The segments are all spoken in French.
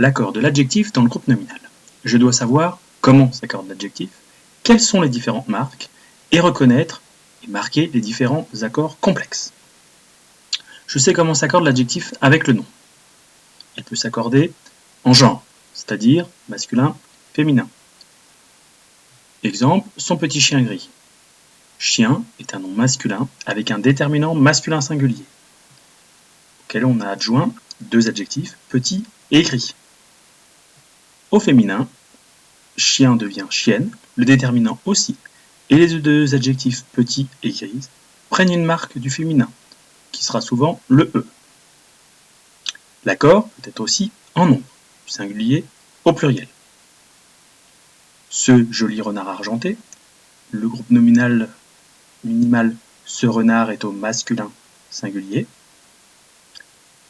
l'accord de l'adjectif dans le groupe nominal. Je dois savoir comment s'accorde l'adjectif, quelles sont les différentes marques, et reconnaître et marquer les différents accords complexes. Je sais comment s'accorde l'adjectif avec le nom. Il peut s'accorder en genre, c'est-à-dire masculin, féminin. Exemple, son petit chien gris. Chien est un nom masculin avec un déterminant masculin singulier, auquel on a adjoint deux adjectifs, petit et gris. Au féminin, chien devient chienne, le déterminant aussi, et les deux adjectifs petit et grise prennent une marque du féminin, qui sera souvent le E. L'accord peut être aussi en nombre, du singulier au pluriel. Ce joli renard argenté, le groupe nominal minimal ce renard est au masculin singulier.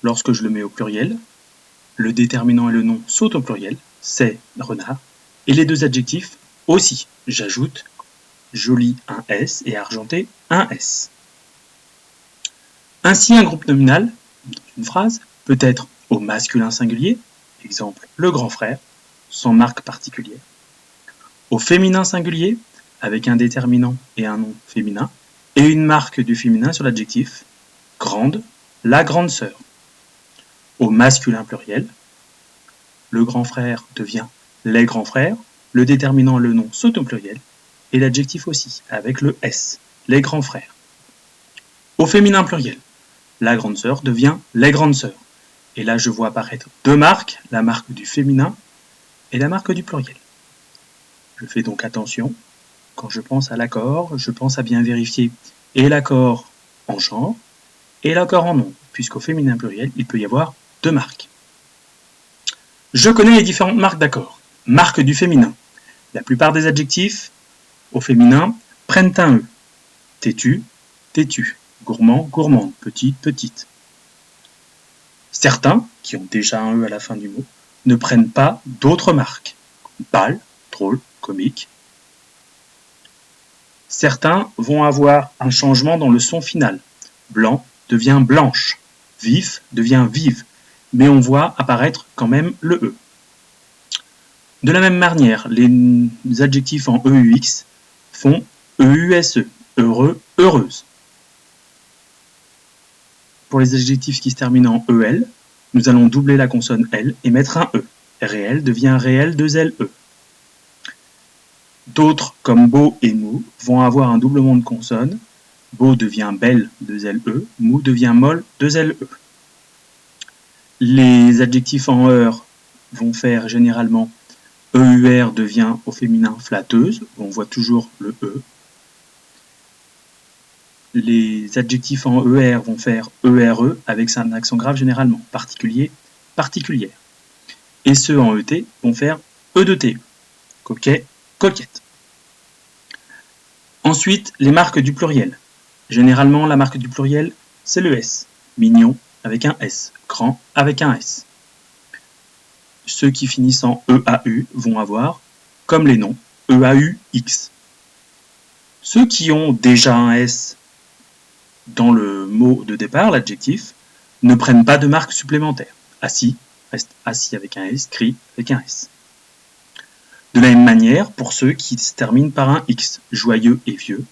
Lorsque je le mets au pluriel, le déterminant et le nom sautent au pluriel, c'est renard, et les deux adjectifs aussi. J'ajoute joli un S et argenté un S. Ainsi, un groupe nominal, une phrase, peut être au masculin singulier, exemple le grand frère, sans marque particulière, au féminin singulier, avec un déterminant et un nom féminin, et une marque du féminin sur l'adjectif, grande, la grande sœur. Au masculin pluriel, le grand frère devient les grands frères, le déterminant et le nom sautent au pluriel, et l'adjectif aussi, avec le S, les grands frères. Au féminin pluriel, la grande sœur devient les grandes sœurs. Et là, je vois apparaître deux marques, la marque du féminin et la marque du pluriel. Je fais donc attention, quand je pense à l'accord, je pense à bien vérifier et l'accord en genre et l'accord en nom, puisqu'au féminin pluriel, il peut y avoir deux marques. Je connais les différentes marques d'accord. Marque du féminin. La plupart des adjectifs au féminin prennent un E. Têtu, têtu. Gourmand, gourmande. Petite, petite. Certains, qui ont déjà un E à la fin du mot, ne prennent pas d'autres marques. Pâle, drôle, comique. Certains vont avoir un changement dans le son final. Blanc devient blanche. Vif devient vive. Mais on voit apparaître quand même le E. De la même manière, les adjectifs en EUX font EUSE, heureux, heureuse. Pour les adjectifs qui se terminent en EL, nous allons doubler la consonne L et mettre un E. Réel devient réel 2LE. D'autres, comme beau et mou, vont avoir un doublement de consonne. Beau devient belle 2LE, mou devient molle 2LE. Les adjectifs en heure vont faire généralement EUR devient au féminin flatteuse, où on voit toujours le E. Les adjectifs en ER vont faire ERE avec un accent grave généralement, particulier, particulière. Et ceux en ET vont faire E de T, coquet, coquette. Ensuite, les marques du pluriel. Généralement, la marque du pluriel, c'est le S. Mignon avec un S, grand avec un S. Ceux qui finissent en EAU vont avoir, comme les noms, EAUX. Ceux qui ont déjà un S dans le mot de départ, l'adjectif, ne prennent pas de marque supplémentaire. Assis reste assis avec un S, gris avec un S. De la même manière, pour ceux qui se terminent par un X, joyeux et vieux,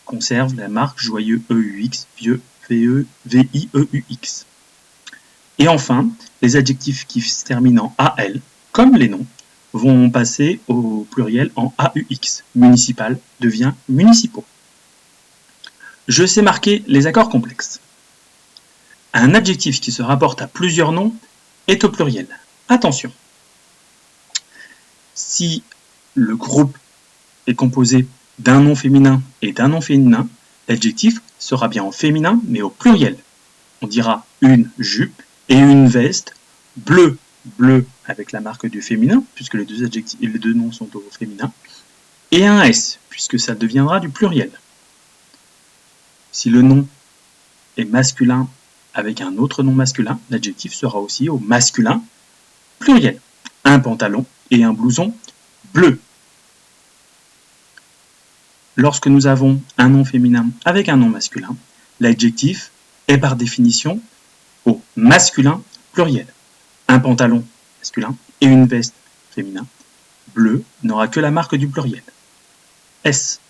conservent la marque joyeux EUX, vieux VIEUX. Et enfin, les adjectifs qui se terminent en AL, comme les noms, vont passer au pluriel en AUX. Municipal devient municipaux. Je sais marquer les accords complexes. Un adjectif qui se rapporte à plusieurs noms est au pluriel. Attention. Si le groupe est composé d'un nom féminin et d'un nom féminin, l'adjectif sera bien en féminin mais au pluriel. On dira une jupe et une veste, bleu, bleu avec la marque du féminin, puisque les deux noms sont au féminin, et un S, puisque ça deviendra du pluriel. Si le nom est masculin avec un autre nom masculin, l'adjectif sera aussi au masculin pluriel. Un pantalon et un blouson bleu. Lorsque nous avons un nom féminin avec un nom masculin, l'adjectif est par définition au masculin pluriel. Un pantalon masculin et une veste féminin, bleu n'aura que la marque du pluriel. S.